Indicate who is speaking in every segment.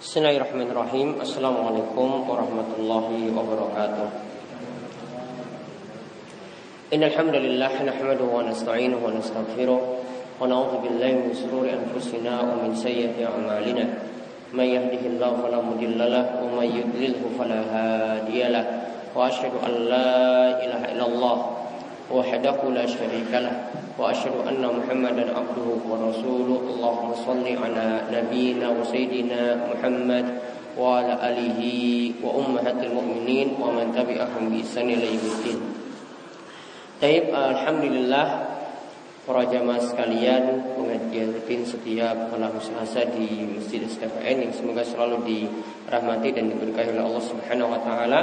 Speaker 1: Bismillahirrahmanirrahim. Assalamualaikum warahmatullahi wabarakatuh. Innal hamdalillah nahmaduhu wa nasta'inuhu wa nastaghfiruh wa na'udzu billahi min shururi anfusina wa min sayyiati a'malina. May yahdihillahu fala mudilla lahu wa may yudlilhu fala hadiya lahu. Wa asyhadu an la ilaha illallah wahdahu la syarika lahu wa asyhadu anna Muhammadan abduhu wa rasuluh. Allahumma shalli ala nabiyyina wa sayyidina Muhammad wa ala alihi wa ummahatil mu'minin wa man tabi'ahum bi ihsan ila yaumil. Baik, alhamdulillah para jamaah sekalian, pengajian rutin setiap malam Selasa di Masjid STPN yang semoga selalu dirahmati dan diberkahi oleh Allah Subhanahu wa taala.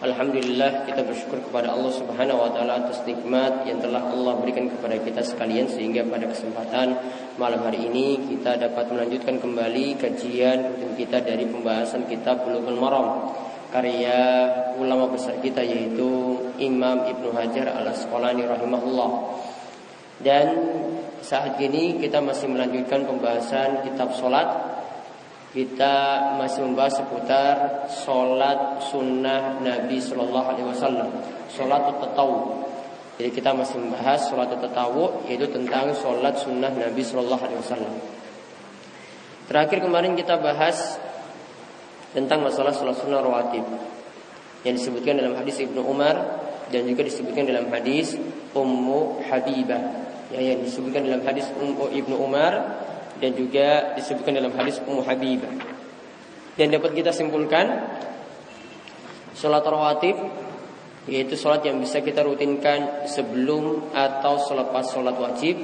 Speaker 1: Alhamdulillah, kita bersyukur kepada Allah Subhanahu wa taala atas nikmat yang telah Allah berikan kepada kita sekalian, sehingga pada kesempatan malam hari ini kita dapat melanjutkan kembali kajian rutin kita dari pembahasan kitab Bulughul Maram karya ulama besar kita, yaitu Imam Ibnu Hajar Al-Asqalani rahimahullah. Dan saat ini kita masih melanjutkan pembahasan kitab salat. Kita masih membahas seputar sholat sunnah Nabi Sallallahu Alaihi Wasallam, sholat tatawu. Jadi kita masih membahas sholat tatawu, yaitu tentang sholat sunnah Nabi Sallallahu Alaihi Wasallam. Terakhir kemarin kita bahas tentang masalah sholat sunnah rawatib yang disebutkan dalam hadis Ibnu Umar dan juga disebutkan dalam hadis Ummu Habibah, yang disebutkan dalam hadis Ibnu Umar dan juga disebutkan dalam hadis Ummu Habibah. Dan dapat kita simpulkan, sholat rawatib yaitu sholat yang bisa kita rutinkan sebelum atau selepas sholat wajib.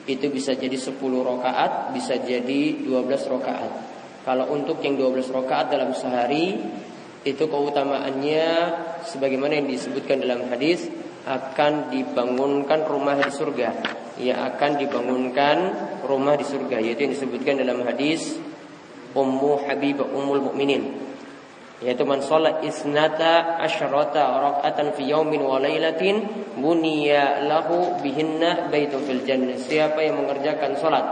Speaker 1: Itu bisa jadi 10 rakaat, bisa jadi 12 rakaat. Kalau untuk yang 12 rakaat dalam sehari, itu keutamaannya sebagaimana yang disebutkan dalam hadis, akan dibangunkan rumah di surga. Ia akan dibangunkan rumah di surga, yaitu yang disebutkan dalam hadis Ummu Habibah Ummul Mukminin, yaitu man shalla isnata asyrata rakaatan fi yaumin wa lailatin buniya lahu bihinna baitun fil jannah. Siapa yang mengerjakan salat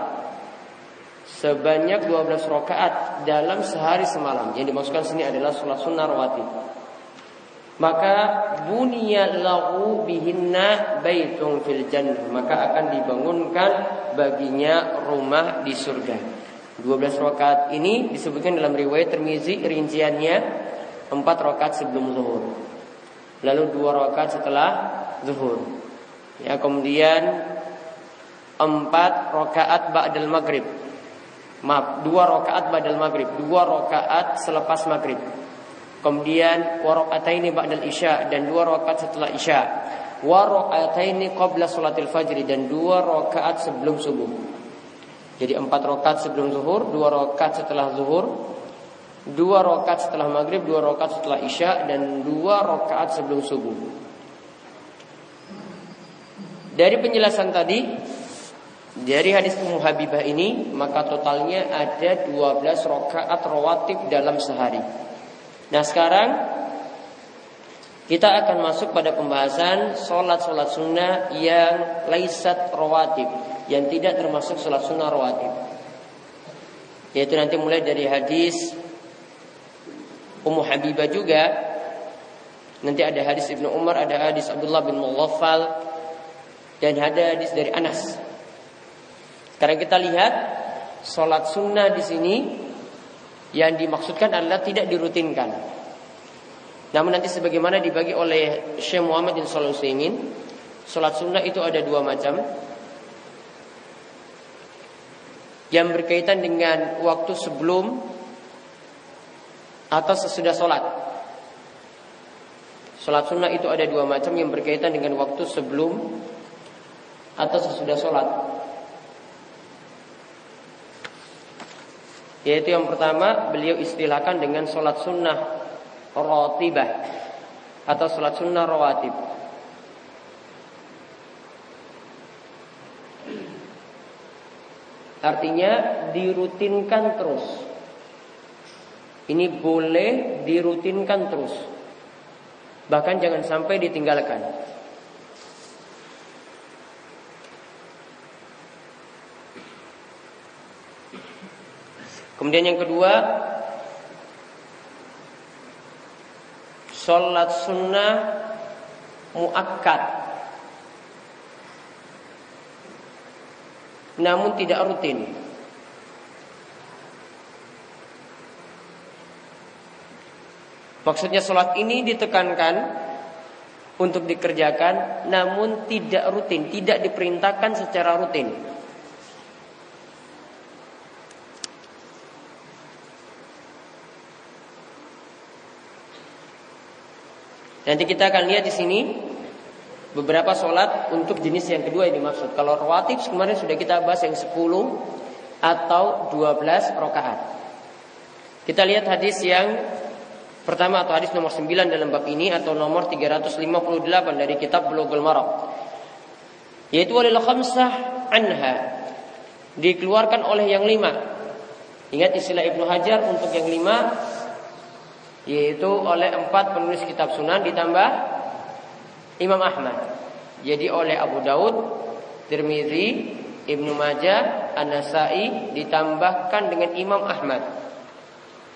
Speaker 1: sebanyak 12 rakaat dalam sehari semalam, yang dimaksudkan sini adalah salat sunnah rawatib, maka buniya lahu bihinna baitun fil jannah, maka akan dibangunkan baginya rumah di surga. 12 rakaat ini disebutkan dalam riwayat Tirmizi, rinciannya 4 rakaat sebelum zuhur, lalu 2 rakaat setelah zuhur, ya, kemudian 4 rakaat ba'dal maghrib, 2 rakaat ba'dal maghrib, 2 rakaat selepas maghrib, kemudian wa rakaataini ba'dal isya, dan 2 rakaat setelah isya, wa rakaataini qabla sholatil fajr, dan 2 rakaat sebelum subuh. Jadi 4 rakaat sebelum zuhur, 2 rakaat setelah zuhur, 2 rakaat setelah maghrib, 2 rakaat setelah isya, dan 2 rakaat sebelum subuh. Dari penjelasan tadi, dari hadis Ummu Habibah ini, maka totalnya ada 12 rakaat rawatib dalam sehari. Nah, sekarang kita akan masuk pada pembahasan sholat-sholat sunnah yang laisat rawatib, yang tidak termasuk sholat sunnah rawatib, yaitu nanti mulai dari hadis Ummu Habibah juga, nanti ada hadis Ibnu Umar, ada hadis Abdullah bin Mughaffal, dan ada hadis dari Anas. Sekarang kita lihat sholat sunnah di sini yang dimaksudkan adalah tidak dirutinkan. Namun nanti sebagaimana dibagi oleh Syekh Muhammad bin Shalih Al-Utsaimin, salat sunnah itu ada 2 macam. Yang berkaitan dengan waktu sebelum atau sesudah salat. Salat sunnah itu ada 2 macam, yang berkaitan dengan waktu sebelum atau sesudah salat. Yaitu yang pertama beliau istilahkan dengan sholat sunnah rawatibah atau sholat sunnah rawatib. Artinya dirutinkan terus. Ini boleh dirutinkan terus, bahkan jangan sampai ditinggalkan. Kemudian yang kedua, sholat sunnah muakkad, namun tidak rutin. Maksudnya sholat ini ditekankan untuk dikerjakan, namun tidak rutin, tidak diperintahkan secara rutin. Nanti kita akan lihat di sini beberapa sholat untuk jenis yang kedua yang dimaksud. Kalau rawatib kemarin sudah kita bahas yang 10 atau 12 rakaat. Kita lihat hadis yang pertama atau hadis nomor 9 dalam bab ini atau nomor 358 dari kitab Bulughul Maram. Yaitu walil khamsah anha, dikeluarkan oleh yang 5. Ingat istilah Ibnu Hajar untuk yang 5, yaitu oleh 4 penulis kitab Sunan ditambah Imam Ahmad. Jadi oleh Abu Daud, Tirmizi, Ibnu Majah, An-Nasa'i ditambahkan dengan Imam Ahmad.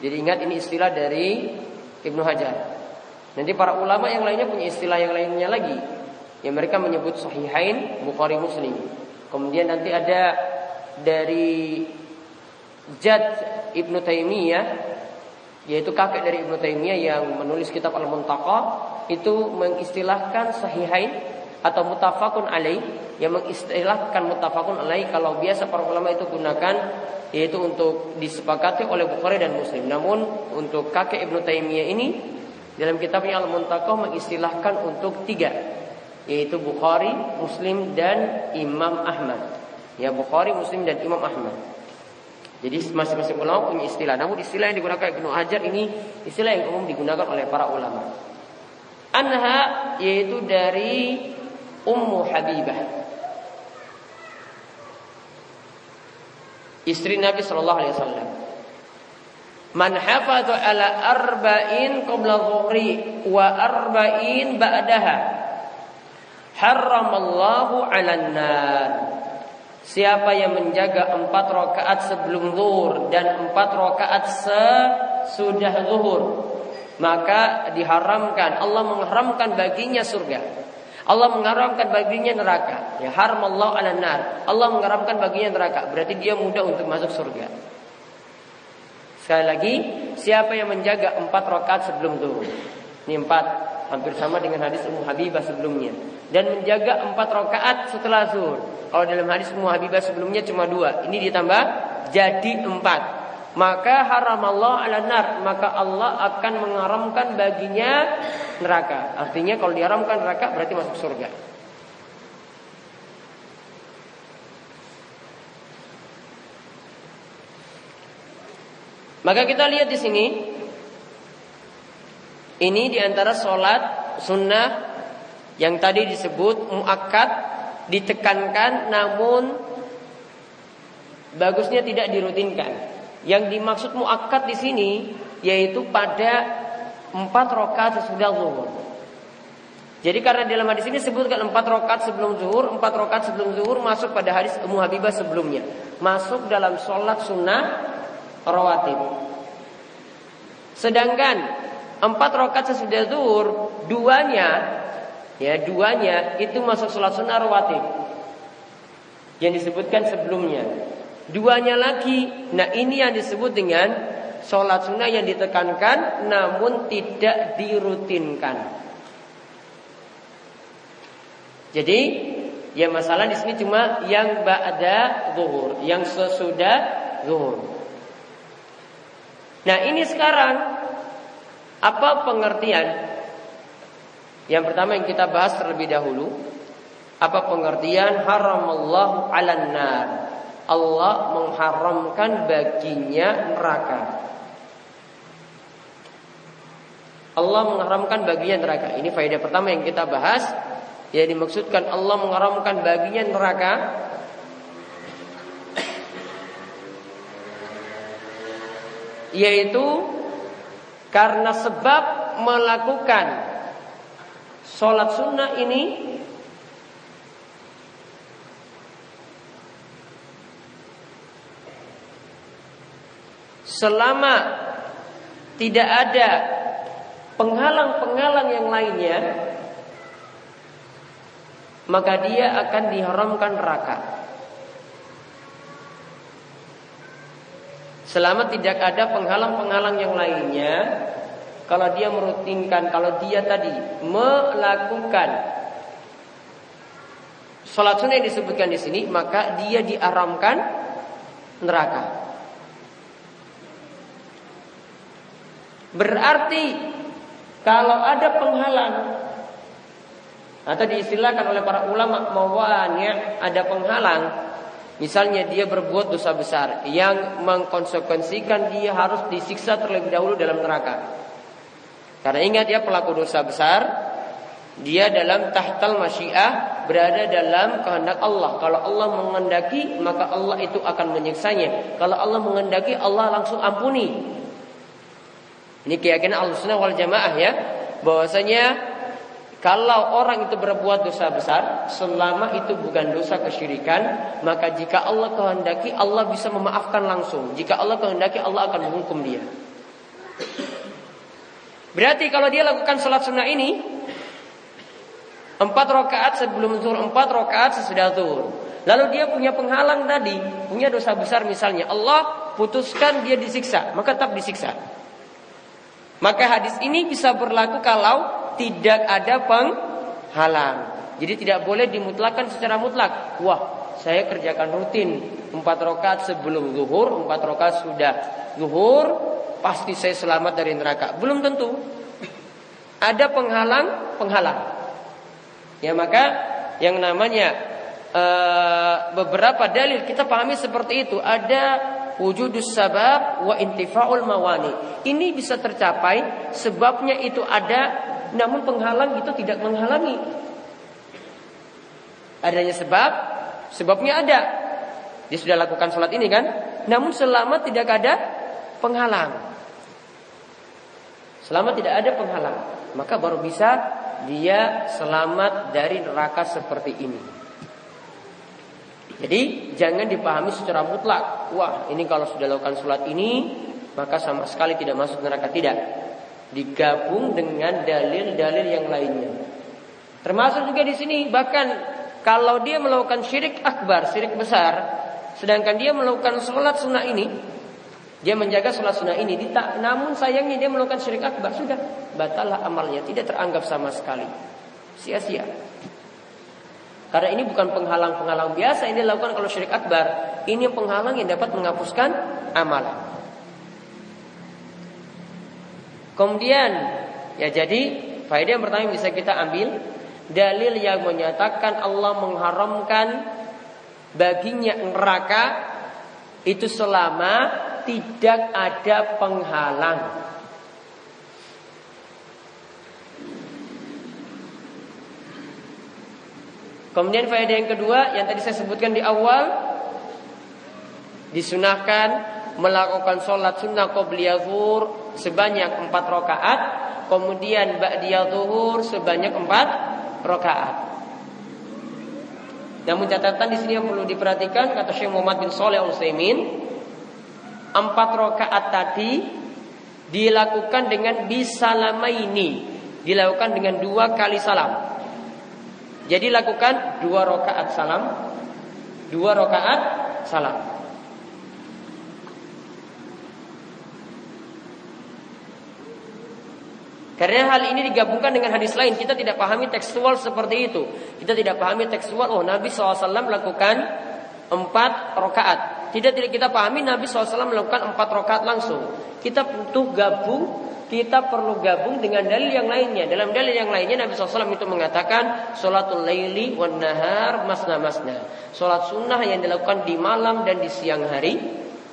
Speaker 1: Jadi ingat ini istilah dari Ibnu Hajar. Nanti para ulama yang lainnya punya istilah yang lainnya lagi, yang mereka menyebut Sahihain, Bukhari, Muslim. Kemudian nanti ada dari Jad Ibnu Taimiyah, yaitu kakek dari Ibnu Taimiyah yang menulis kitab Al-Muntaqa, itu mengistilahkan Sahihain atau muttafaqun alaih, yang mengistilahkan muttafaqun alaih kalau biasa para ulama itu gunakan, yaitu untuk disepakati oleh Bukhari dan Muslim. Namun untuk kakek Ibnu Taimiyah ini dalam kitabnya Al-Muntaqa mengistilahkan untuk 3, yaitu Bukhari, Muslim dan Imam Ahmad. Ya, Bukhari, Muslim dan Imam Ahmad. Jadi masing-masing ulama punya istilah. Namun istilah yang digunakan Ibnu Hajar ini istilah yang umum digunakan oleh para ulama. Anha, yaitu dari Ummu Habibah, istri Nabi sallallahu alaihi wasallam. Man hafadha ala arba'in qabla dhuhri wa arba'in ba'daha harramallahu 'alan nar. Siapa yang menjaga 4 rakaat sebelum zuhur dan 4 rakaat sesudah zuhur, maka diharamkan, Allah mengharamkan baginya surga. Allah mengharamkan baginya neraka. Ya, haramallahu 'alan nar. Allah mengharamkan baginya neraka. Berarti dia mudah untuk masuk surga. Sekali lagi, siapa yang menjaga 4 rakaat sebelum zuhur. Ini 4, hampir sama dengan hadis Ummu Habibah sebelumnya. Dan menjaga 4 rakaat setelah zuhur. Kalau dalam hadis Ummu Habibah sebelumnya cuma 2, ini ditambah jadi 4. Maka haramallahu 'alan nar, maka Allah akan mengharamkan baginya neraka. Artinya kalau diharamkan neraka berarti masuk surga. Maka kita lihat di sini, ini diantara sholat sunnah yang tadi disebut muakkad, ditekankan namun bagusnya tidak dirutinkan. Yang dimaksud muakkad di sini yaitu pada 4 rakaat sesudah zuhur. Jadi karena dalam hadis ini sebutkan 4 rakaat sebelum zuhur, 4 rakaat sebelum zuhur masuk pada hadis Ummu Habibah sebelumnya, masuk dalam sholat sunnah rawatib. Sedangkan 4 rakaat sesudah zuhur, duanya itu masuk sholat sunnah rawatib yang disebutkan sebelumnya. Duanya lagi, nah ini yang disebut dengan sholat sunnah yang ditekankan namun tidak dirutinkan. Jadi ya masalah di sini cuma yang ba'da zuhur, yang sesudah zuhur. Nah ini sekarang apa pengertian? Yang pertama yang kita bahas terlebih dahulu, apa pengertian haramallahu 'alan nar? Allah mengharamkan baginya neraka. Allah mengharamkan baginya neraka. Ini faedah pertama yang kita bahas. Yang dimaksudkan Allah mengharamkan baginya neraka, yaitu karena sebab melakukan sholat sunnah ini selama tidak ada penghalang-penghalang yang lainnya, maka dia akan diharamkan neraka. Selama tidak ada penghalang-penghalang yang lainnya, kalau dia merutinkan, kalau dia tadi melakukan salat sunnah yang disebutkan di sini, maka dia diharamkan neraka. Berarti kalau ada penghalang, atau diistilahkan oleh para ulama mawannya, ada penghalang, misalnya dia berbuat dosa besar yang mengkonsekuensikan dia harus disiksa terlebih dahulu dalam neraka. Karena ingat ya, pelaku dosa besar, dia dalam tahtal masyiah, berada dalam kehendak Allah. Kalau Allah menghendaki, maka Allah itu akan menyiksanya. Kalau Allah menghendaki, Allah langsung ampuni. Ini keyakinan Ahlussunnah wal Jamaah ya, bahwasanya kalau orang itu berbuat dosa besar, selama itu bukan dosa kesyirikan, maka jika Allah kehendaki, Allah bisa memaafkan langsung. Jika Allah kehendaki, Allah akan menghukum dia. Berarti kalau dia lakukan sholat sunnah ini 4 rakaat sebelum zuhur, 4 rakaat sesudah zuhur, lalu dia punya penghalang tadi, punya dosa besar misalnya, Allah putuskan dia disiksa, maka tetap disiksa. Maka hadis ini bisa berlaku kalau tidak ada penghalang. Jadi tidak boleh dimutlakan secara mutlak. Wah, saya kerjakan rutin 4 rakaat sebelum zuhur, 4 rakaat sudah zuhur, pasti saya selamat dari neraka. Belum tentu. Ada penghalang. Ya, maka yang namanya beberapa dalil kita pahami seperti itu. Ada wujudus sabab wa intifa'ul mawani. Ini bisa tercapai, sebabnya itu ada, namun penghalang itu tidak menghalangi. Adanya sebabnya ada. Dia sudah lakukan sholat ini kan, namun selama tidak ada penghalang. Selama tidak ada penghalang, maka baru bisa dia selamat dari neraka seperti ini. Jadi jangan dipahami secara mutlak. Wah, ini kalau sudah lakukan sholat ini, maka sama sekali tidak masuk neraka. Tidak. Digabung dengan dalil-dalil yang lainnya. Termasuk juga di sini, bahkan kalau dia melakukan syirik akbar, syirik besar, sedangkan dia melakukan sholat sunnah ini, dia menjaga sholat sunnah ini, namun sayangnya dia melakukan syirik akbar, sudah batallah amalnya, tidak teranggap sama sekali, sia-sia. Karena ini bukan penghalang-penghalang biasa yang dilakukan kalau syirik akbar. Ini penghalang yang dapat menghapuskan amal. Kemudian, ya jadi faedah yang pertama yang bisa kita ambil, dalil yang menyatakan Allah mengharamkan baginya neraka itu selama tidak ada penghalang. Kemudian faedah yang kedua yang tadi saya sebutkan di awal, disunahkan melakukan sholat sunnah qobliyah zuhur sebanyak 4 rakaat, kemudian ba'diyah zuhur sebanyak 4 rakaat. Namun catatan di sini yang perlu diperhatikan, kata Syekh Muhammad bin Shalih Al-Utsaimin, 4 rakaat tadi dilakukan dengan bisalamaini, dilakukan dengan 2 kali salam. Jadi lakukan 2 rakaat salam, 2 rakaat salam. Karena hal ini digabungkan dengan hadis lain, kita tidak pahami tekstual seperti itu. Kita tidak pahami tekstual, oh Nabi SAW melakukan 4 rakaat. Tidak kita pahami Nabi SAW melakukan 4 rakaat langsung. Kita perlu gabung dengan dalil yang lainnya. Dalam dalil yang lainnya Nabi SAW itu mengatakan sholatul laili wan nahar masna masna. Sholat sunnah yang dilakukan di malam dan di siang hari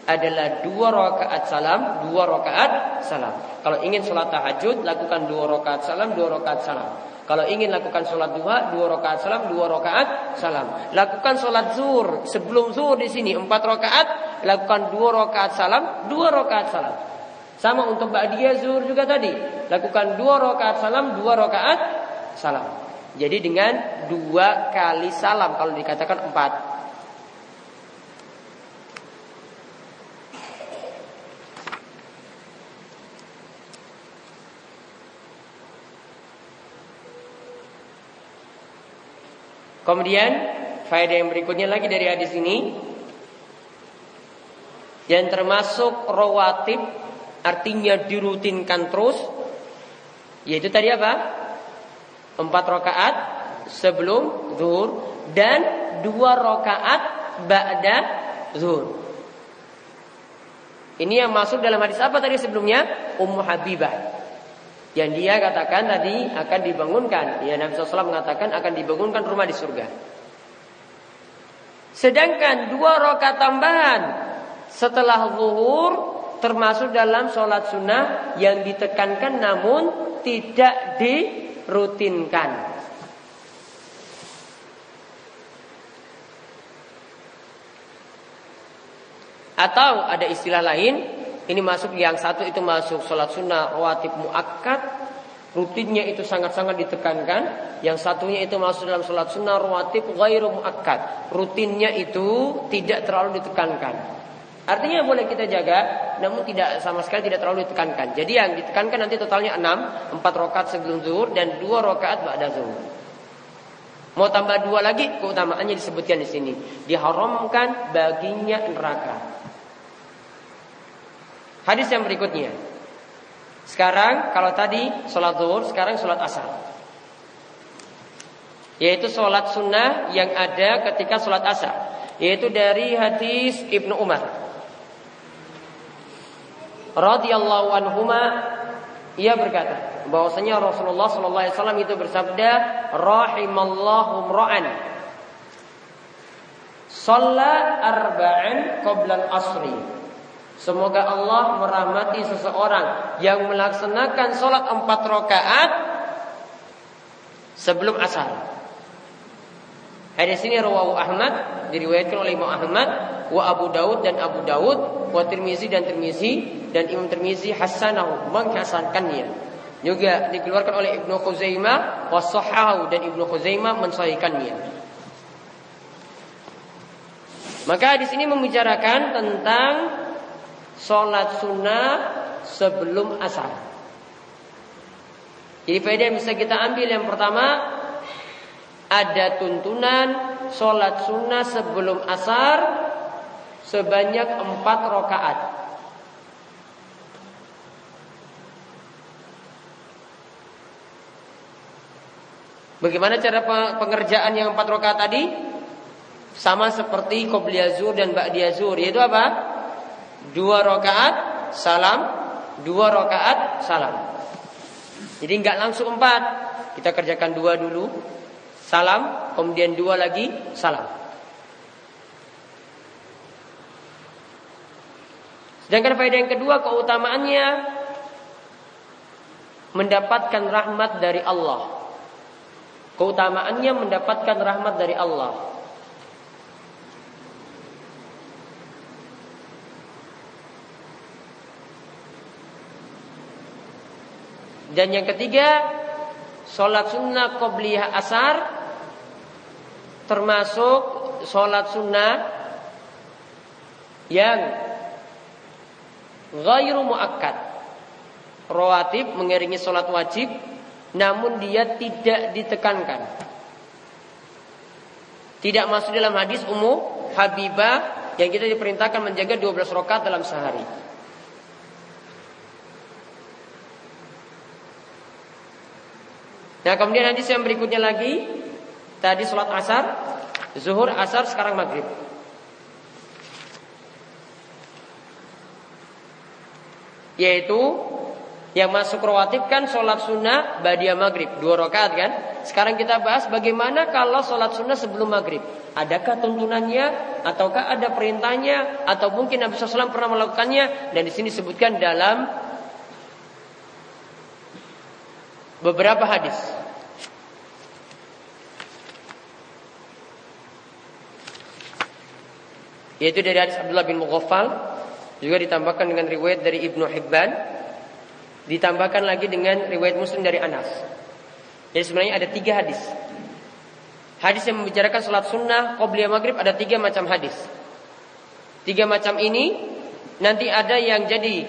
Speaker 1: adalah 2 rakaat salam, 2 rakaat salam. Kalau ingin sholat tahajud, lakukan 2 rakaat salam, 2 rakaat salam. Kalau ingin lakukan sholat duha, 2 rakaat salam, 2 rakaat salam. Lakukan sholat zuhur, sebelum zuhur di sini 4 rakaat, lakukan 2 rakaat salam, 2 rakaat salam. Sama untuk ba'diyah zuhur juga tadi, lakukan 2 rakaat salam, 2 rakaat salam. Jadi dengan 2 kali salam kalau dikatakan 4. Kemudian faedah yang berikutnya lagi dari hadis ini, yang termasuk rawatib, artinya dirutinkan terus, yaitu tadi apa? 4 rakaat sebelum zuhur dan 2 rakaat ba'da zuhur. Ini yang masuk dalam hadis apa tadi sebelumnya? Ummu Habibah, yang dia katakan tadi akan dibangunkan, ya, Nabi SAW mengatakan akan dibangunkan rumah di surga. Sedangkan 2 rakaat tambahan setelah zuhur termasuk dalam sholat sunnah yang ditekankan namun tidak dirutinkan. Atau ada istilah lain, ini masuk yang satu itu masuk sholat sunnah rawatib muakkad, rutinnya itu sangat-sangat ditekankan. Yang satunya itu masuk dalam sholat sunnah rawatib ghairu muakkad, rutinnya itu tidak terlalu ditekankan. Artinya boleh kita jaga, namun tidak sama sekali tidak terlalu ditekankan. Jadi yang ditekankan nanti totalnya 6, 4 rakaat sebelum zuhur dan 2 rakaat ba'da zuhur. Mau tambah 2 lagi, keutamaannya disebutkan di sini. Diharamkan baginya neraka. Hadis yang berikutnya. Sekarang kalau tadi sholat zuhur, sekarang sholat asar. Yaitu sholat sunnah yang ada ketika sholat asar. Yaitu dari hadis Ibnu Umar radhiyallahu anhuma, ia berkata bahwasanya Rasulullah sallallahu alaihi wasallam itu bersabda, rahimallahu imra'an shalla arba'an qabla al-asri. Semoga Allah merahmati seseorang yang melaksanakan salat 4 rakaat sebelum asar. Hadis ini rawahu Ahmad, diriwayatkan oleh Imam Ahmad, wa Abu Daud dan Abu Daud, wa Tirmizi dan Tirmizi, dan Imam Tirmizi hasanahu, menghasankannya. Juga dikeluarkan oleh Ibnu Khuzaimah, wa sahahu, dan Ibnu Khuzaimah mensahihkannya. Maka di sini membicarakan tentang sholat sunnah sebelum asar. Jadi faedah yang bisa kita ambil yang pertama, ada tuntunan sholat sunnah sebelum asar sebanyak 4 rakaat. Bagaimana cara pengerjaan yang 4 rakaat tadi? Sama seperti qobliyah zuhur dan ba'diyah zuhur, yaitu apa? 2 rakaat salam, 2 rakaat salam. Jadi enggak langsung 4. Kita kerjakan 2 dulu, salam, kemudian 2 lagi, salam. Sedangkan faedah yang kedua, keutamaannya mendapatkan rahmat dari Allah. Keutamaannya mendapatkan rahmat dari Allah. Dan yang ketiga, sholat sunnah qobliyah asar termasuk sholat sunnah yang ghairu muakkad, rawatib mengiringi sholat wajib, namun dia tidak ditekankan. Tidak masuk dalam hadis Ummu Habibah yang kita diperintahkan menjaga 12 rakaat dalam sehari. Nah, kemudian hadis yang berikutnya lagi, tadi sholat asar, zuhur, asar, sekarang maghrib. Yaitu yang masuk rawatib kan sholat sunnah ba'diyah maghrib 2 rakaat kan. Sekarang kita bahas bagaimana kalau sholat sunnah sebelum maghrib. Adakah tuntunannya, ataukah ada perintahnya, atau mungkin Nabi SAW pernah melakukannya. Dan di sini disebutkan dalam beberapa hadis. Yaitu dari hadis Abdullah bin Mughaffal, juga ditambahkan dengan riwayat dari Ibnu Hibban, ditambahkan lagi dengan riwayat Muslim dari Anas. Jadi sebenarnya ada 3 hadis. Hadis yang membicarakan salat sunnah qobliyah maghrib ada 3 macam hadis. 3 macam ini nanti ada yang jadi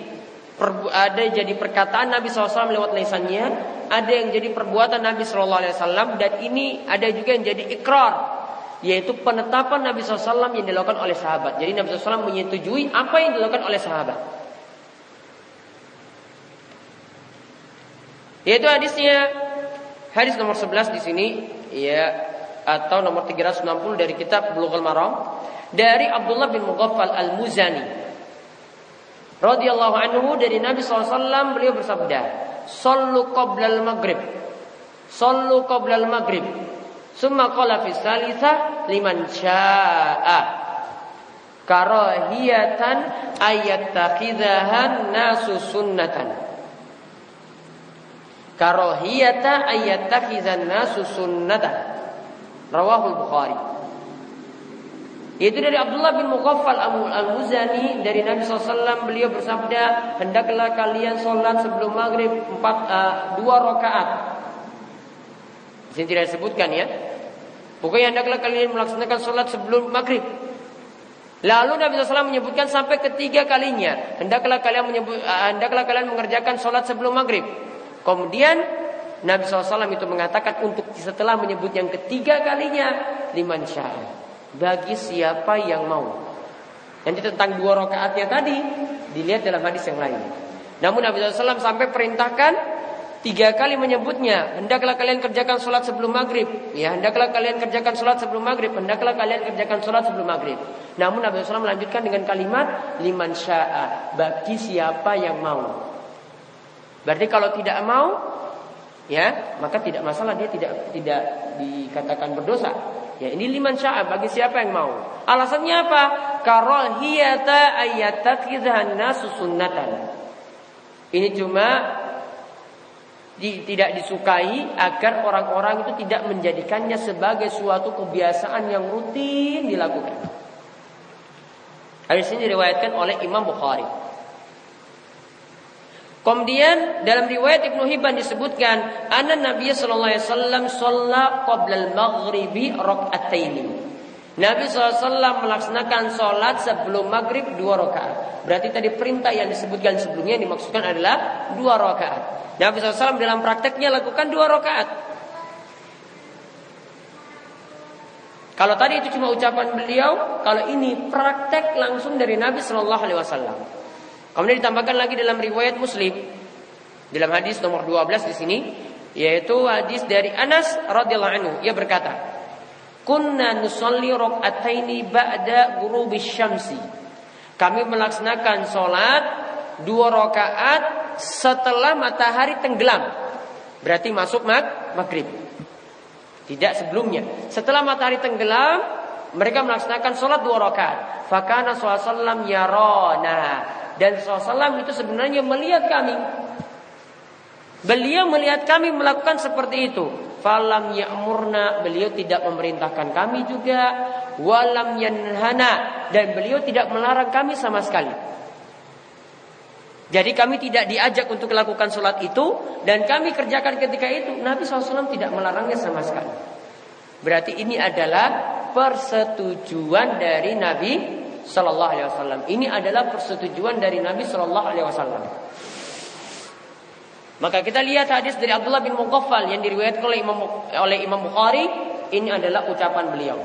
Speaker 1: perkataan Nabi SAW lewat lisannya, ada yang jadi perbuatan Nabi SAW, dan ini ada juga yang jadi ikrar, yaitu penetapan Nabi SAW yang dilakukan oleh sahabat. Jadi Nabi SAW menyetujui apa yang dilakukan oleh sahabat. Yaitu hadisnya, hadis nomor 11 di sini, ya, atau nomor 360 dari kitab Bulughul Maram, dari Abdullah bin Mughaffal Al-Muzani radhiyallahu anhu, dari Nabi SAW, beliau bersabda, "Shallu qablal maghrib, shallu qablal maghrib, summa qala fi tsalitsah liman syaa'a karahiyatan ayattakhidhahan nasu sunnatan." Karahiyata ayattakhidhan nasu sunnatan. Rawahul Bukhari. Itu dari Abdullah bin Mughaffal Al-Muzani, dari Nabi SAW, beliau bersabda, hendaklah kalian sholat sebelum maghrib 2 rakaat. Di sini tidak disebutkan, ya. Pokoknya hendaklah kalian melaksanakan sholat sebelum maghrib. Lalu Nabi SAW menyebutkan sampai ketiga kalinya, hendaklah kalian mengerjakan sholat sebelum maghrib. Kemudian Nabi SAW itu mengatakan untuk setelah menyebut yang ketiga kalinya, liman syaa, bagi siapa yang mau. Nanti tentang 2 rakaatnya tadi dilihat dalam hadis yang lain. Namun Nabi SAW sampai perintahkan 3 kali menyebutnya, hendaklah kalian kerjakan sholat sebelum maghrib. Ya, hendaklah kalian kerjakan sholat sebelum maghrib. Hendaklah kalian kerjakan sholat sebelum maghrib. Namun Nabi SAW melanjutkan dengan kalimat liman syaa, bagi siapa yang mau. Berarti kalau tidak mau, ya, maka tidak masalah, dia tidak dikatakan berdosa. Ya, ini liman syaa, bagi siapa yang mau. Alasannya apa? Karahiyata ayattakhidhan nasu sunnatan. Ini cuma tidak disukai agar orang-orang itu tidak menjadikannya sebagai suatu kebiasaan yang rutin dilakukan. Hadis ini diriwayatkan oleh Imam Bukhari. Kemudian dalam riwayat Ibnu Hibban disebutkan, anna Nabi sallallahu alaihi wasallam shalla qabla al-maghribi rak'ataini. Nabi SAW melaksanakan sholat sebelum maghrib 2 rakaat. Berarti tadi perintah yang disebutkan sebelumnya yang dimaksudkan adalah 2 rakaat. Nabi SAW dalam prakteknya lakukan 2 rakaat. Kalau tadi itu cuma ucapan beliau, kalau ini praktek langsung dari Nabi Sallallahu Alaihi Wasallam. Kemudian ditambahkan lagi dalam riwayat Muslim, dalam hadis nomor 12 di sini, yaitu hadis dari Anas radhiyallahu anhu. Ia berkata, "Kunna nusalli rak'ataini ba'da ghurubisy syamsi." Kami melaksanakan sholat 2 rakaat setelah matahari tenggelam. Berarti masuk maghrib. Tidak sebelumnya. Setelah matahari tenggelam, mereka melaksanakan sholat 2 rakaat. Fakana sallallahu yarona. Dan Rasulullah itu sebenarnya melihat kami. Beliau melihat kami melakukan seperti itu. Falam ya'murna, beliau tidak memerintahkan kami juga. Walam yanhana, dan beliau tidak melarang kami sama sekali. Jadi kami tidak diajak untuk melakukan sholat itu, dan kami kerjakan ketika itu. Nabi SAW tidak melarangnya sama sekali. Berarti ini adalah persetujuan dari Nabi Sallallahu Alaihi Wasallam. Ini adalah persetujuan dari Nabi Sallallahu Alaihi Wasallam. Maka kita lihat hadis dari Abdullah bin Mughaffal yang diriwayatkan oleh Imam Bukhari. Ini adalah ucapan beliau.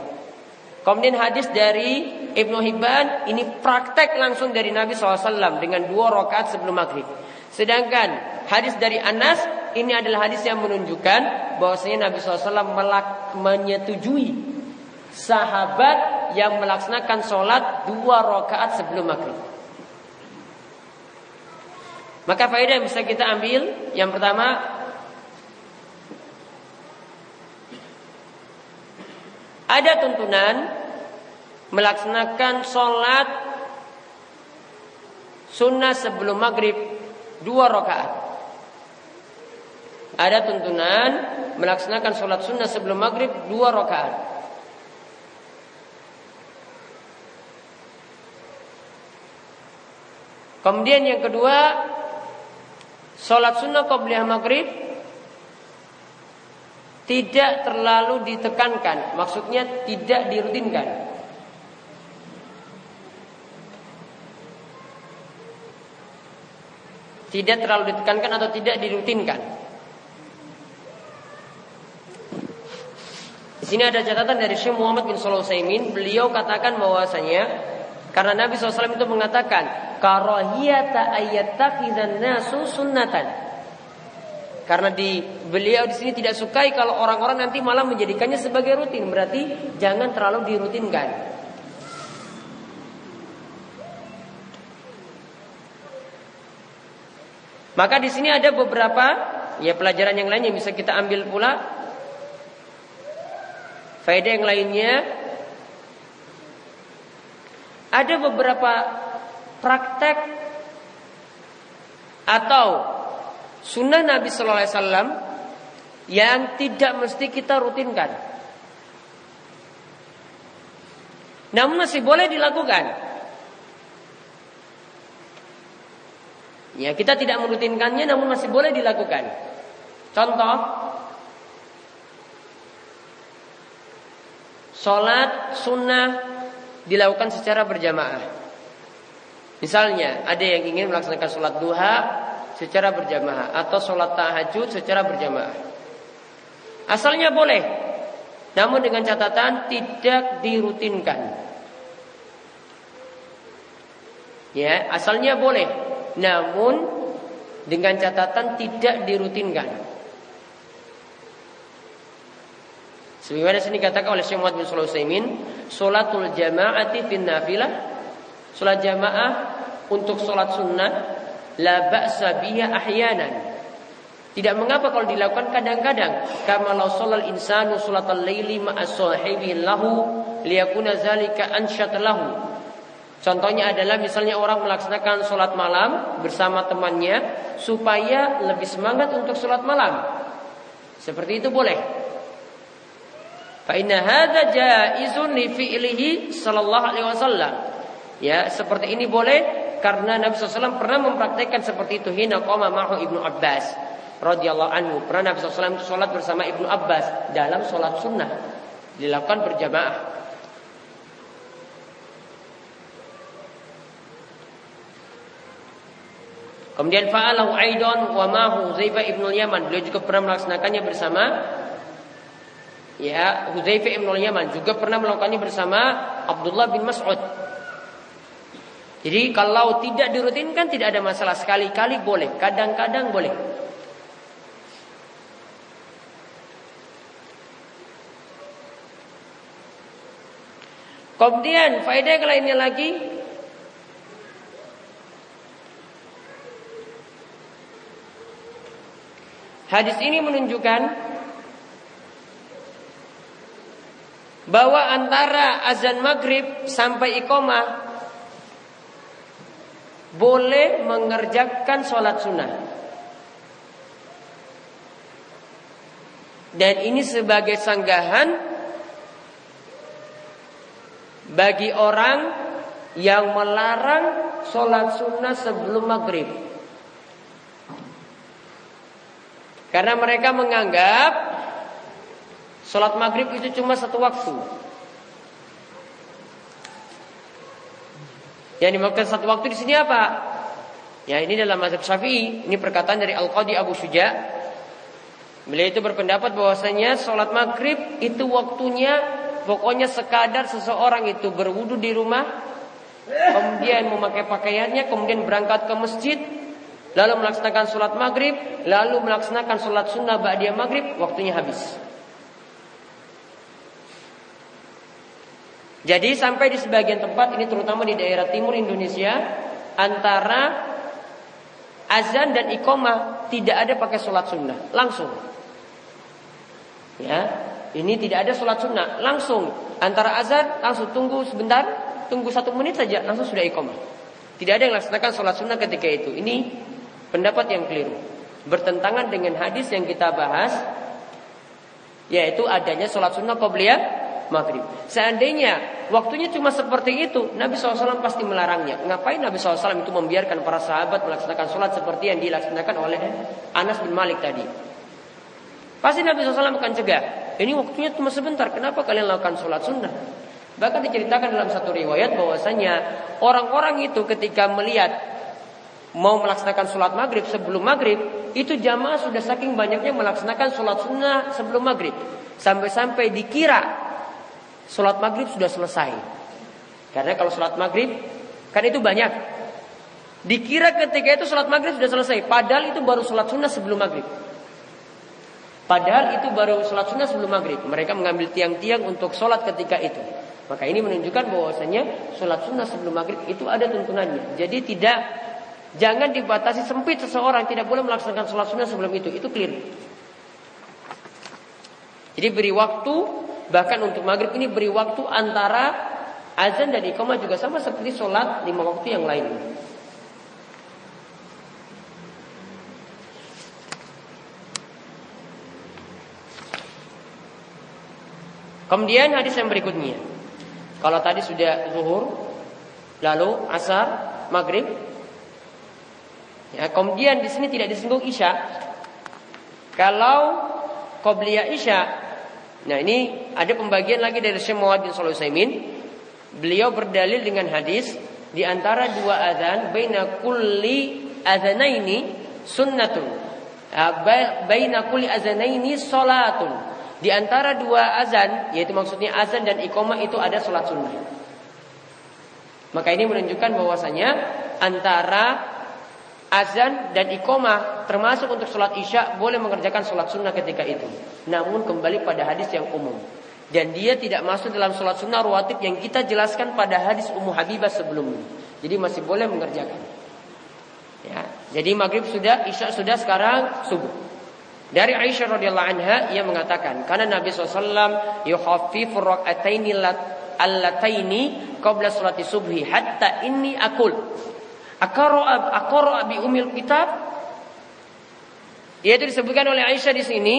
Speaker 1: Kemudian hadis dari Ibnu Hibban, ini praktek langsung dari Nabi SAW dengan 2 rakaat sebelum maghrib. Sedangkan hadis dari Anas, ini adalah hadis yang menunjukkan bahwasanya Nabi SAW menyetujui sahabat yang melaksanakan sholat 2 rakaat sebelum maghrib. Maka faedah yang bisa kita ambil, yang pertama, ada tuntunan melaksanakan sholat sunnah sebelum maghrib 2 rakaat. Ada tuntunan melaksanakan sholat sunnah sebelum maghrib 2 rakaat. Kemudian yang kedua, sholat sunnah qabliyah maghrib tidak terlalu ditekankan. Maksudnya tidak dirutinkan. Tidak terlalu ditekankan atau tidak dirutinkan. Di sini ada catatan dari Syekh Muhammad bin Shalih Al-Utsaimin. Beliau katakan bahwasanya karena Nabi SAW itu mengatakan karahiyata ayyattakhidhan nasu sunnatan. Karena beliau di sini tidak sukai kalau orang-orang nanti malah menjadikannya sebagai rutin. Berarti jangan terlalu dirutinkan. Maka di sini ada beberapa pelajaran yang lain yang bisa kita ambil pula. Faedah yang lainnya, ada beberapa praktek atau sunnah Nabi Sallallahu Alaihi Wasallam yang tidak mesti kita rutinkan, namun masih boleh dilakukan. Ya, kita tidak merutinkannya, namun masih boleh dilakukan. Contoh, sholat sunnah dilakukan secara berjamaah. Misalnya ada yang ingin melaksanakan sholat duha secara berjamaah atau sholat tahajud secara berjamaah. Asalnya boleh, namun dengan catatan tidak dirutinkan. Ya, asalnya boleh, namun dengan catatan tidak dirutinkan. Sebagaimana sini katakan oleh Syekh Muhammad bin Shalih Al-Utsaimin, sholatul jama'ati fin nafilah, sholat jamaah untuk sholat sunnah, la ba'sa biha ahyanan. Tidak mengapa kalau dilakukan kadang-kadang. Kama law sholal insanu sholatal laili ma'a sahibi lahu liyakuna zalika ansyat lahu. Contohnya adalah misalnya orang melaksanakan sholat malam bersama temannya supaya lebih semangat untuk sholat malam. Seperti itu boleh. Fa inna hadza jaizun li fi'lihi sallallahu alaihi wasallam. Ya, seperti ini boleh karena Nabi SAW pernah mempraktikkan seperti itu hina qama ma'hu Ibnu Abbas radhiyallahu anhu. Pernah Nabi SAW sholat bersama Ibnu Abbas dalam sholat sunnah dilakukan berjamaah. Kemudian fa'alahu aidan wa ma'hu Hudzaifah ibn al-Yaman. Beliau juga pernah melaksanakannya bersama Hudzaifah ibn al-Yaman, juga pernah melakukannya bersama Abdullah bin Mas'ud. Jadi kalau tidak dirutinkan tidak ada masalah, sekali-kali boleh, kadang-kadang boleh. Kemudian faedah yang lainnya lagi, hadis ini menunjukkan bahwa antara azan maghrib sampai iqamah boleh mengerjakan sholat sunnah. Dan ini sebagai sanggahan bagi orang yang melarang sholat sunnah sebelum maghrib. Karena mereka menganggap sholat maghrib itu cuma satu waktu. Yang dimaksud satu waktu di sini apa? Ya, ini dalam mazhab Syafi'i. Ini perkataan dari Al-Qadhi Abu Syuja. Beliau itu berpendapat bahwasanya sholat maghrib itu waktunya pokoknya sekadar seseorang itu berwudu di rumah, kemudian memakai pakaiannya, kemudian berangkat ke masjid, lalu melaksanakan sholat maghrib, lalu melaksanakan sholat sunnah ba'diyah maghrib, waktunya habis. Jadi sampai di sebagian tempat, ini terutama di daerah timur Indonesia, antara azan dan iqamah tidak ada pakai sholat sunnah, langsung. Ya, ini tidak ada sholat sunnah, langsung antara azan langsung tunggu sebentar, tunggu 1 menit saja, langsung sudah iqamah. Tidak ada yang melaksanakan sholat sunnah ketika itu. Ini pendapat yang keliru, bertentangan dengan hadis yang kita bahas, yaitu adanya sholat sunnah qabliyah maghrib. Seandainya waktunya cuma seperti itu, Nabi SAW pasti melarangnya. Ngapain Nabi SAW itu membiarkan para sahabat melaksanakan sholat seperti yang dilaksanakan oleh Anas bin Malik tadi? Pasti Nabi SAW akan cegah. Ini waktunya cuma sebentar, kenapa kalian lakukan sholat sunnah? Bahkan diceritakan dalam satu riwayat bahwasanya orang-orang itu ketika melihat mau melaksanakan sholat maghrib sebelum maghrib, itu jamaah sudah saking banyaknya melaksanakan sholat sunnah sebelum maghrib, sampai-sampai dikira sholat maghrib sudah selesai. Karena kalau sholat maghrib kan itu banyak, dikira ketika itu sholat maghrib sudah selesai, padahal itu baru sholat sunnah sebelum maghrib. Mereka mengambil tiang-tiang untuk sholat ketika itu. Maka ini menunjukkan bahwasanya sholat sunnah sebelum maghrib itu ada tuntunannya. Jadi jangan dibatasi sempit, seseorang tidak boleh melaksanakan sholat sunnah sebelum itu clear. Jadi beri waktu, bahkan untuk maghrib ini beri waktu antara azan dan iqamah juga sama seperti sholat 5 waktu yang lainnya. Kemudian hadis yang berikutnya, kalau tadi sudah zuhur, lalu asar, maghrib, ya, kemudian di sini tidak disinggung isya. Kalau qobliyah isya, nah ini ada pembagian lagi dari Syekh Muhammad bin Shalih Al-Utsaimin. Beliau berdalil dengan hadis di antara dua azan, baina kulli azanaini sunnatun, baina kulli azanaini salatun. Di antara dua azan, yaitu maksudnya azan dan iqamah itu ada sholat sunnah. Maka ini menunjukkan bahwasanya antara azan dan iqamah termasuk untuk sholat isya boleh mengerjakan sholat sunnah ketika itu. Namun kembali pada hadis yang umum, dan dia tidak masuk dalam sholat sunnah rawatib yang kita jelaskan pada hadis Ummu Habibah sebelumnya. Jadi masih boleh mengerjakan. Ya, jadi maghrib sudah, isya sudah, sekarang subuh. Dari Aisyah radhiyallahu anha, ia mengatakan, karena Nabi SAW yukhaffifu rak'ataini allataini qabla salati subhi hatta inni aqul aqra bi umil kitab. Yaitu disebutkan oleh Aisyah di sini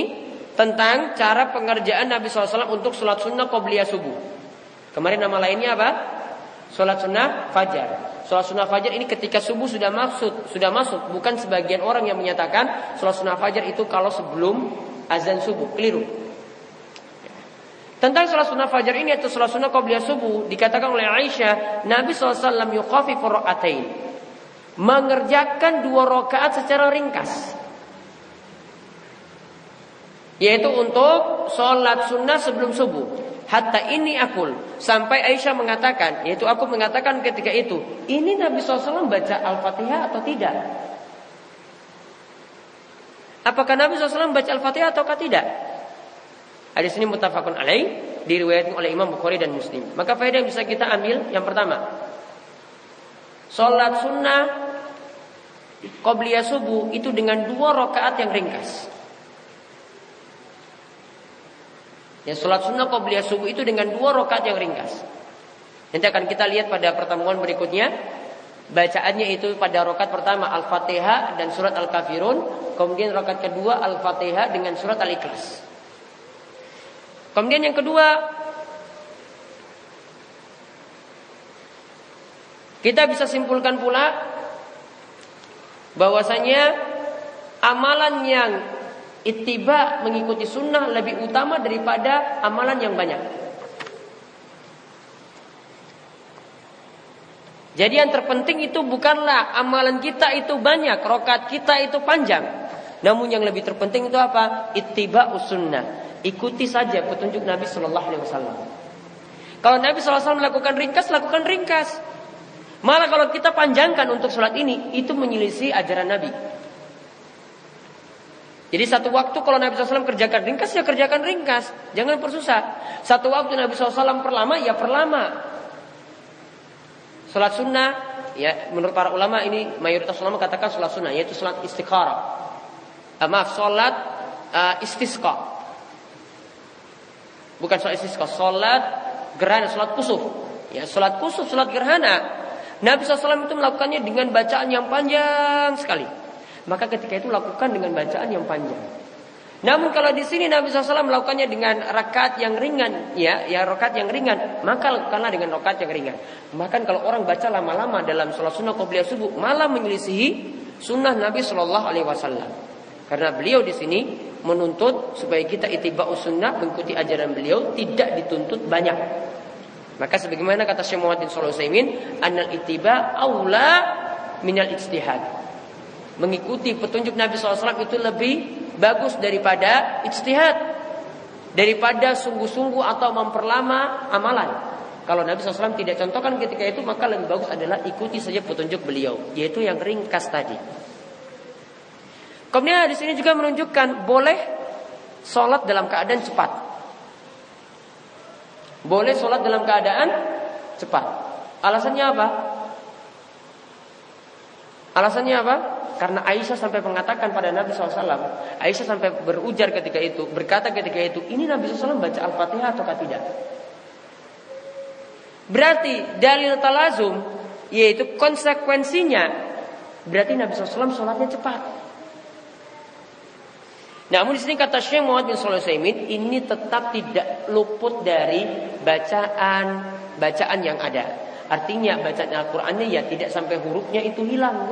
Speaker 1: tentang cara pengerjaan Nabi SAW untuk salat sunnah qabliyah subuh. Kemarin nama lainnya apa? Salat sunnah fajar. Salat sunnah fajar ini ketika subuh sudah masuk, bukan sebagian orang yang menyatakan salat sunnah fajar itu kalau sebelum azan subuh, keliru. Tentang salat sunnah fajar ini atau salat sunnah qabliyah subuh, dikatakan oleh Aisyah, Nabi SAW yukhaffifu rak'atain, mengerjakan 2 rakaat secara ringkas, yaitu untuk salat sunnah sebelum subuh. Hatta ini akul, sampai Aisyah mengatakan, yaitu aku mengatakan ketika itu, ini Nabi SAW baca Al-Fatihah atau tidak? Apakah Nabi SAW baca Al-Fatihah atau tidak? Hadis ini muttafaqun alaih, diriwayatkan oleh Imam Bukhari dan Muslim. Maka faedah yang bisa kita ambil, yang pertama, salat sunnah qabliyah subuh itu dengan 2 rakaat yang ringkas. Ya, salat sunnah qabliyah subuh itu dengan 2 rakaat yang ringkas. Nanti akan kita lihat pada pertemuan berikutnya. Bacaannya itu pada rakaat pertama Al-Fatihah dan surat Al-Kafirun, kemudian rakaat kedua Al-Fatihah dengan surat Al-Ikhlas. Kemudian yang kedua, kita bisa simpulkan pula bahwasanya amalan yang ittiba mengikuti sunnah lebih utama daripada amalan yang banyak. Jadi yang terpenting itu bukanlah amalan kita itu banyak, rakaat kita itu panjang. Namun yang lebih terpenting itu apa? Ittiba'us sunnah. Ikuti saja petunjuk Nabi sallallahu alaihi wasallam. Kalau Nabi sallallahu alaihi wasallam melakukan ringkas, lakukan ringkas. Malah kalau kita panjangkan untuk sholat ini, itu menyelisih ajaran Nabi. Jadi satu waktu kalau Nabi SAW kerjakan ringkas, ya kerjakan ringkas, jangan persusah. Satu waktu Nabi SAW perlama, ya perlama. Salat sunnah, ya menurut para ulama ini mayoritas ulama katakan salat sunnah, yaitu salat istikharah. Salat istisqa. Bukan salat istisqa, salat gerhana, salat kusuf. Ya, salat kusuf, salat gerhana. Nabi SAW itu melakukannya dengan bacaan yang panjang sekali. Maka ketika itu lakukan dengan bacaan yang panjang. Namun kalau di sini Nabi SAW melakukannya dengan rakaat yang ringan, ya rakaat yang ringan, maka lakukanlah dengan rakaat yang ringan. Bahkan kalau orang baca lama-lama dalam sholat sunnah qabliyah subuh, malah menyelisihi sunnah Nabi SAW. Karena beliau di sini menuntut supaya kita ittiba'us sunnah, mengikuti ajaran beliau, tidak dituntut banyak. Maka sebagaimana kata Syekh Muhammad bin Shalih Al-Utsaimin, annal ittiba' aula minal ijtihad. Mengikuti petunjuk Nabi SAW itu lebih bagus daripada ijtihad, daripada sungguh-sungguh atau memperlama amalan. Kalau Nabi SAW tidak contohkan ketika itu, maka lebih bagus adalah ikuti saja petunjuk beliau, yaitu yang ringkas tadi. Kemudian di sini juga menunjukkan boleh sholat dalam keadaan cepat. Boleh sholat dalam keadaan cepat. Alasannya apa? Alasannya apa? Karena Aisyah sampai mengatakan pada Nabi SAW, Aisyah sampai berujar ketika itu, berkata ketika itu, ini Nabi SAW baca Al-Fatihah ataukah tidak? Berarti dalil talazum, yaitu konsekuensinya, berarti Nabi SAW sholatnya cepat. Namun di sini kata Syekh Muhammad bin Shalih Al-Utsaimin, ini tetap tidak luput dari bacaan yang ada. Artinya bacaan Al-Qur'annya ya tidak sampai hurufnya itu hilang,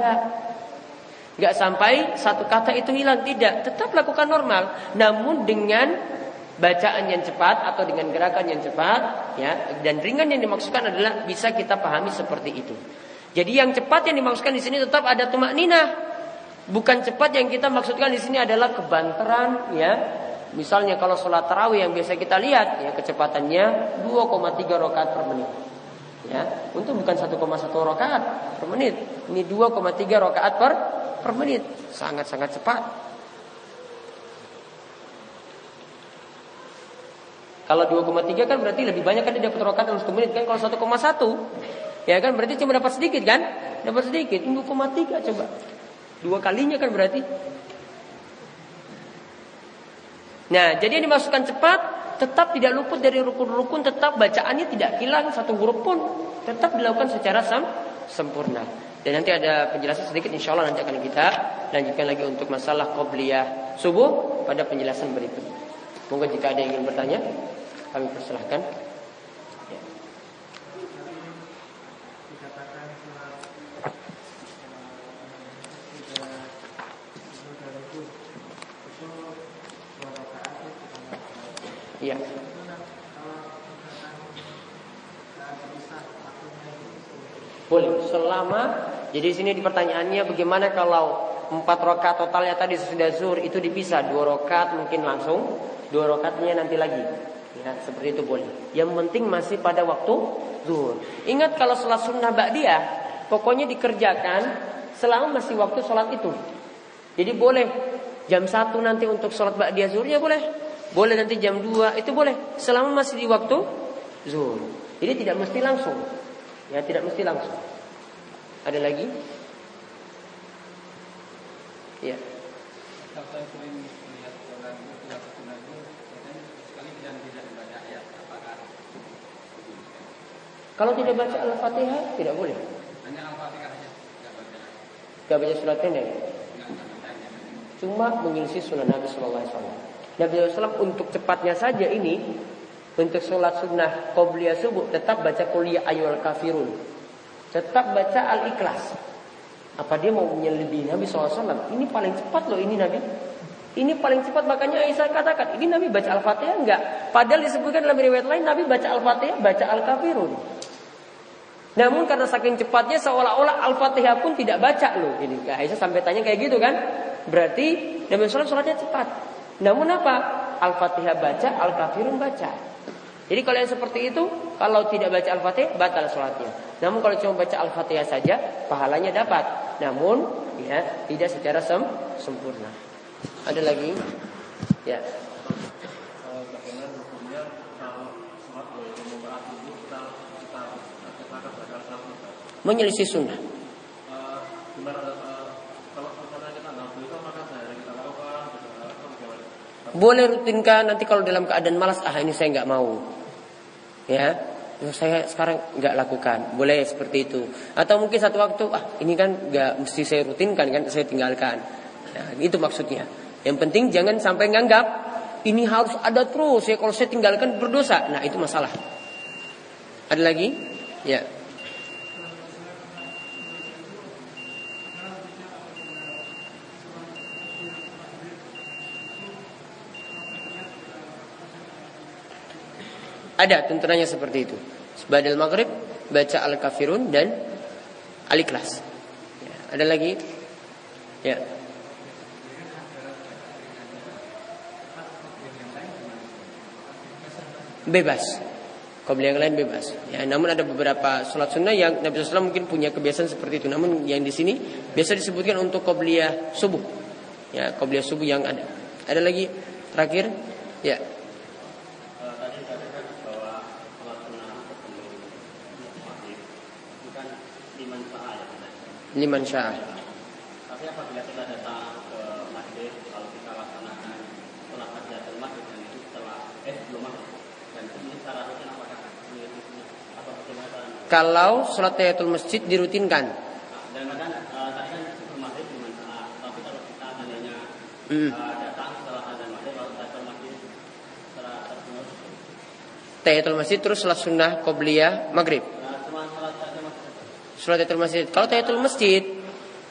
Speaker 1: enggak sampai satu kata itu hilang, tidak, tetap lakukan normal. Namun dengan bacaan yang cepat atau dengan gerakan yang cepat, ya. Dan ringan yang dimaksudkan adalah bisa kita pahami seperti itu. Jadi yang cepat yang dimaksudkan di sini tetap ada tumakninah. Bukan cepat yang kita maksudkan di sini adalah kebanteran, ya. Misalnya kalau sholat tarawih yang biasa kita lihat, ya, kecepatannya 2,3 rakaat per menit. Ya, untuk bukan 1,1 rakaat per menit. Ini 2,3 rakaat per menit. Sangat-sangat cepat. Kalau 2,3 kan berarti lebih banyak kan dia dapat rakaat dalam 1 menit kan. Kalau 1,1 ya kan berarti cuma dapat sedikit kan? Dapat sedikit. 2,3 coba. 2 kalinya kan berarti. Nah, jadi yang dimasukkan cepat tetap tidak luput dari rukun-rukun, tetap bacaannya tidak hilang satu huruf pun, tetap dilakukan secara sempurna. Dan nanti ada penjelasan sedikit, insya Allah nanti akan kita lanjutkan lagi untuk masalah qobliyah subuh pada penjelasan berikut. Monggo jika ada yang ingin bertanya, kami persilahkan. Ya. Iya. Boleh selama. Jadi sini di pertanyaannya bagaimana kalau 4 rakaat totalnya tadi sudah zuhur itu dipisah 2 rakaat mungkin langsung, 2 rakaatnya nanti lagi. Ya, seperti itu boleh. Yang penting masih pada waktu zuhur. Ingat kalau sholat sunnah ba'diyah pokoknya dikerjakan selama masih waktu sholat itu. Jadi boleh jam 1 nanti untuk sholat ba'diyah zuhur ya boleh. Boleh nanti jam 2 itu boleh selama masih di waktu zuhur. Jadi tidak mesti langsung. Ya, tidak mesti langsung. Ada lagi? Ya. Kalau tidak baca Al-Fatihah tidak boleh. Hanya Al-Fatihah saja. Tidak baca surat pendek. Cuma menyelisih sunnah Nabi Sallallahu Alaihi Wasallam. Nabi SAW untuk cepatnya saja ini, untuk sholat sunnah qobliyah subuh tetap baca qul ya ayyuhal kafirun, tetap baca Al-Ikhlas. Apa dia mau menyelebihi Nabi SAW? Ini paling cepat loh ini Nabi. Ini paling cepat, makanya Aisyah katakan ini Nabi baca Al-Fatihah enggak? Padahal disebutkan dalam riwayat lain Nabi baca Al-Fatihah, baca Al-Kafirun. Namun karena saking cepatnya seolah-olah Al-Fatihah pun tidak baca loh. Ini Aisyah sampai tanya kayak gitu kan? Berarti Nabi SAW sholatnya cepat. Namun apa? Al-Fatihah baca, Al-Kafirun baca. Jadi kalau yang seperti itu, kalau tidak baca Al-Fatihah batal sholatnya. Namun kalau cuma baca Al-Fatihah saja, pahalanya dapat. Namun ya tidak secara sempurna. Ada lagi? Ya.
Speaker 2: Bagaimana hukumnya kalau sholat membaca subuh kita
Speaker 1: menyelisih sunnah.
Speaker 2: Kalau misalnya kita nggak bisa maka sehari kita lakukan.
Speaker 1: Boleh rutinkan, nanti kalau dalam keadaan malas, ini saya nggak mau. Ya, saya sekarang nggak lakukan. Boleh seperti itu. Atau mungkin satu waktu, ini kan nggak mesti saya rutinkan kan, saya tinggalkan. Nah, itu maksudnya. Yang penting jangan sampai nganggap ini harus ada terus ya, kalau saya tinggalkan berdosa. Nah, itu masalah. Ada lagi? Ya. Ada tuntunannya seperti itu. Ba'dal maghrib baca Al-Kafirun dan Al-Ikhlas. Ya, ada lagi? Ya. Bebas. Qobliyah yang lain bebas. Ya, namun ada beberapa sholat sunnah yang Nabi SAW mungkin punya kebiasaan seperti itu. Namun yang di sini biasa disebutkan untuk qobliyah subuh. Ya, qobliyah subuh yang ada. Ada lagi terakhir? Ya.
Speaker 2: Tadi dikatakan bahwa sholat sunnah sebelum maghrib itu kan liman sya'a ya.
Speaker 1: Liman sya'a.
Speaker 2: Tapi apabila kita datang ke masjid kalau kita laksanakan sholat tahiyatul masjid dan itu setelah sebelum maghrib dan ini secara rutin apakah atau bagaimana?
Speaker 1: Kalau sholat tahiyatul masjid dirutinkan.
Speaker 2: Dan kadang tadi kan sebelum maghrib liman sya'a, tapi kalau kita adanya datang setelah azan maghrib lalu tahiyatul masjid setelah terus
Speaker 1: Tahiyatul masjid terus sholat sunnah qobliyah maghrib.
Speaker 2: cuma sholat tahiyatul masjid.
Speaker 1: Sholat tahiyatul masjid. Kalau tahiyatul masjid,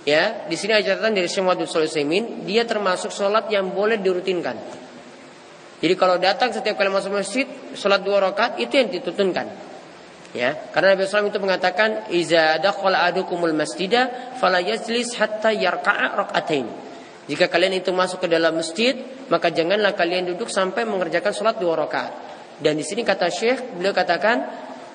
Speaker 1: ya di sini ada catatan dari Syekh Muhammad Shalih Utsaimin, dia termasuk sholat yang boleh dirutinkan. Jadi kalau datang setiap kali masuk masjid, sholat 2 rakaat itu yang ditutunkan. Ya, karena Nabi SAW itu mengatakan, "Iza dakhala ahadukumul masjida fala yajlis hatta yarka'a rak'atain." Jika kalian itu masuk ke dalam masjid, maka janganlah kalian duduk sampai mengerjakan sholat 2 rakaat. Dan di sini kata Syekh, beliau katakan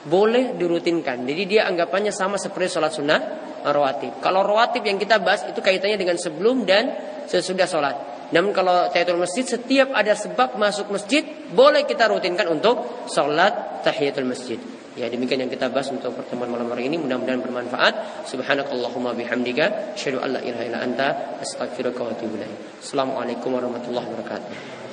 Speaker 1: boleh dirutinkan. Jadi dia anggapannya sama seperti sholat sunnah rawatib. Kalau rawatib yang kita bahas itu kaitannya dengan sebelum dan sesudah sholat. Namun kalau tahiyatul masjid, setiap ada sebab masuk masjid, boleh kita rutinkan untuk sholat tahiyatul masjid. Ya, demikian yang kita bahas untuk pertemuan malam hari ini. Mudah-mudahan bermanfaat. Subhanakallahumma bihamdika, asyhadu an la ilaha illa anta, astaghfiruka wa atubu ilaik. Assalamualaikum warahmatullahi wabarakatuh.